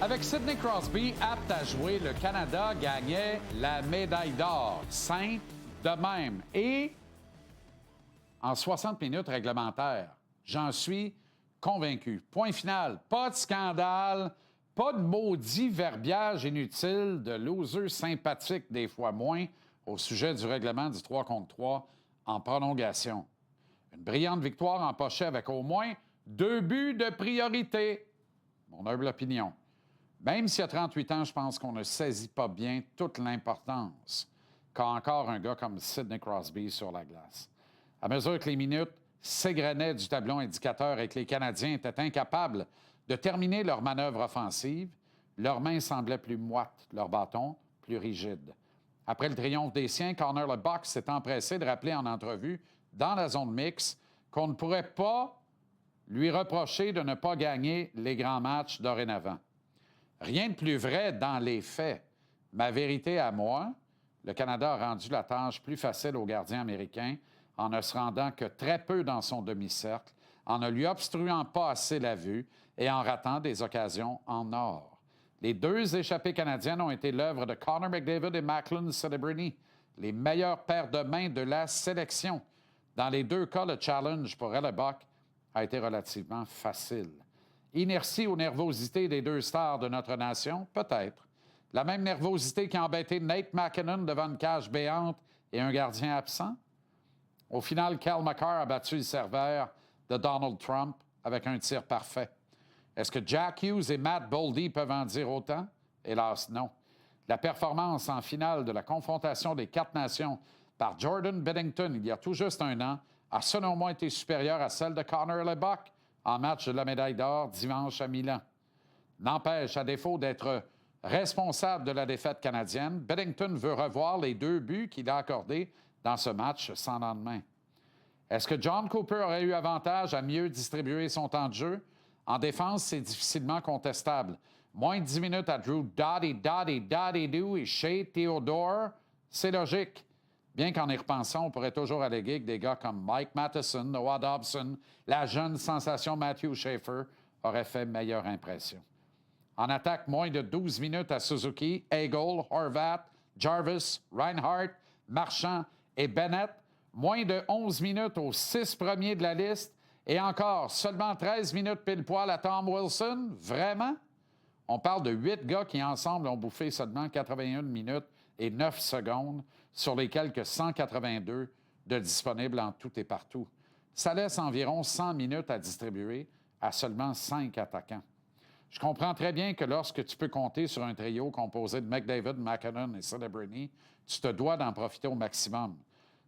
Avec Sidney Crosby apte à jouer, le Canada gagnait la médaille d'or. Simple de même. Et en 60 minutes réglementaires, j'en suis convaincu. Point final. Pas de scandale, pas de maudit verbiage inutile, de losers sympathiques des fois moins au sujet du règlement du 3 contre 3 en prolongation. Une brillante victoire empochée avec au moins 2 buts de priorité. Mon humble opinion. Même s'il y a 38 ans, je pense qu'on ne saisit pas bien toute l'importance qu'a encore un gars comme Sidney Crosby sur la glace. À mesure que les minutes s'égrenaient du tableau indicateur et que les Canadiens étaient incapables de terminer leur manœuvre offensive, leurs mains semblaient plus moites, leurs bâtons plus rigides. Après le triomphe des siens, Connor Lebock s'est empressé de rappeler en entrevue, dans la zone mixte, qu'on ne pourrait pas lui reprocher de ne pas gagner les grands matchs dorénavant. Rien de plus vrai dans les faits. Ma vérité à moi, le Canada a rendu la tâche plus facile au gardien américain en ne se rendant que très peu dans son demi-cercle, en ne lui obstruant pas assez la vue et en ratant des occasions en or. Les 2 échappées canadiennes ont été l'œuvre de Connor McDavid et Macklin Celebrini, les meilleurs paires de main de la sélection. Dans les 2 cas, le challenge pour Hellebuck a été relativement facile. Inertie ou nervosité des 2 stars de notre nation? Peut-être. La même nervosité qui a embêté Nate McKinnon devant une cage béante et un gardien absent? Au final, Cal McCarr a battu le serveur de Donald Trump avec un tir parfait. Est-ce que Jack Hughes et Matt Boldy peuvent en dire autant? Hélas, non. La performance en finale de la confrontation des 4 nations par Jordan Binnington il y a tout juste un an a selon moi été supérieure à celle de Connor Lebock en match de la médaille d'or dimanche à Milan. N'empêche, à défaut d'être responsable de la défaite canadienne, Binnington veut revoir les 2 buts qu'il a accordés dans ce match sans lendemain. Est-ce que John Cooper aurait eu avantage à mieux distribuer son temps de jeu? En défense, c'est difficilement contestable. Moins de 10 minutes à Drew Doughty et Shea Theodore, c'est logique. Bien qu'en y repensant, on pourrait toujours alléguer que des gars comme Mike Matheson, Noah Dobson, la jeune sensation Matthew Schaefer auraient fait meilleure impression. En attaque, moins de 12 minutes à Suzuki, Hagel, Horvat, Jarvis, Reinhardt, Marchand et Bennett. Moins de 11 minutes aux 6 premiers de la liste. Et encore, seulement 13 minutes pile-poil à Tom Wilson. Vraiment? On parle de 8 gars qui, ensemble, ont bouffé seulement 81 minutes et 9 secondes sur les quelques 182 de disponibles en tout et partout. Ça laisse environ 100 minutes à distribuer à seulement 5 attaquants. Je comprends très bien que lorsque tu peux compter sur un trio composé de McDavid, McKinnon et Celebrini, tu te dois d'en profiter au maximum.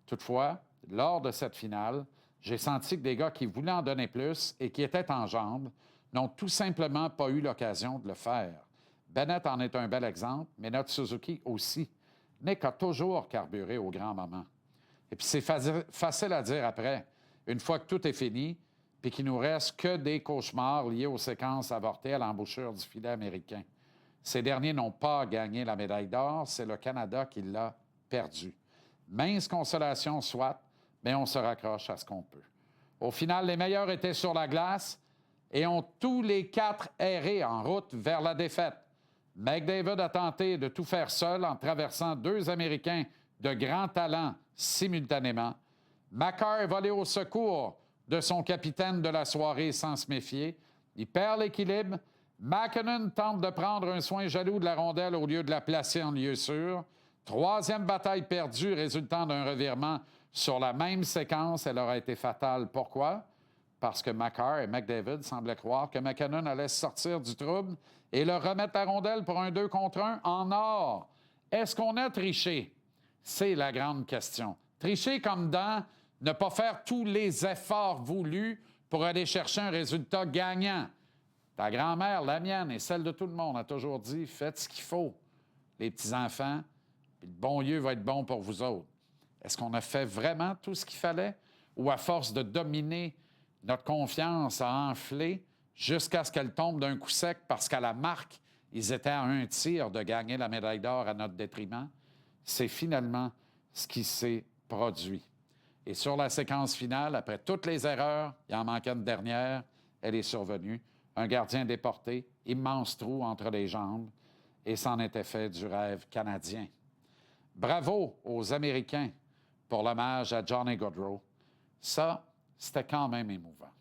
Toutefois, lors de cette finale, j'ai senti que des gars qui voulaient en donner plus et qui étaient en jambes n'ont tout simplement pas eu l'occasion de le faire. Bennett en est un bel exemple, mais notre Suzuki aussi. Nick a toujours carburé au grand moment. Et puis c'est facile à dire après, une fois que tout est fini, puis qu'il nous reste que des cauchemars liés aux séquences avortées à l'embouchure du filet américain. Ces derniers n'ont pas gagné la médaille d'or, c'est le Canada qui l'a perdue. Mince consolation soit, mais on se raccroche à ce qu'on peut. Au final, les meilleurs étaient sur la glace et ont tous les 4 erré en route vers la défaite. McDavid a tenté de tout faire seul en traversant 2 Américains de grand talent simultanément. Makar est volé au secours de son capitaine de la soirée sans se méfier. Il perd l'équilibre. McKinnon tente de prendre un soin jaloux de la rondelle au lieu de la placer en lieu sûr. 3e bataille perdue résultant d'un revirement sur la même séquence. Elle aura été fatale. Pourquoi? Parce que Makar et McDavid semblaient croire que McKinnon allait sortir du trouble et leur remettre la rondelle pour un 2 contre 1 en or. Est-ce qu'on a triché? C'est la grande question. Tricher comme dans ne pas faire tous les efforts voulus pour aller chercher un résultat gagnant. Ta grand-mère, la mienne et celle de tout le monde a toujours dit « Faites ce qu'il faut, les petits-enfants, puis le bon Dieu va être bon pour vous autres. » Est-ce qu'on a fait vraiment tout ce qu'il fallait? Ou à force de dominer, notre confiance a enflé jusqu'à ce qu'elle tombe d'un coup sec parce qu'à la marque, ils étaient à un tir de gagner la médaille d'or à notre détriment? C'est finalement ce qui s'est produit. Et sur la séquence finale, après toutes les erreurs, il en manquait une dernière, elle est survenue. Un gardien déporté, immense trou entre les jambes, et c'en était fait du rêve canadien. Bravo aux Américains pour l'hommage à Johnny Gaudreau. Ça, c'était quand même émouvant.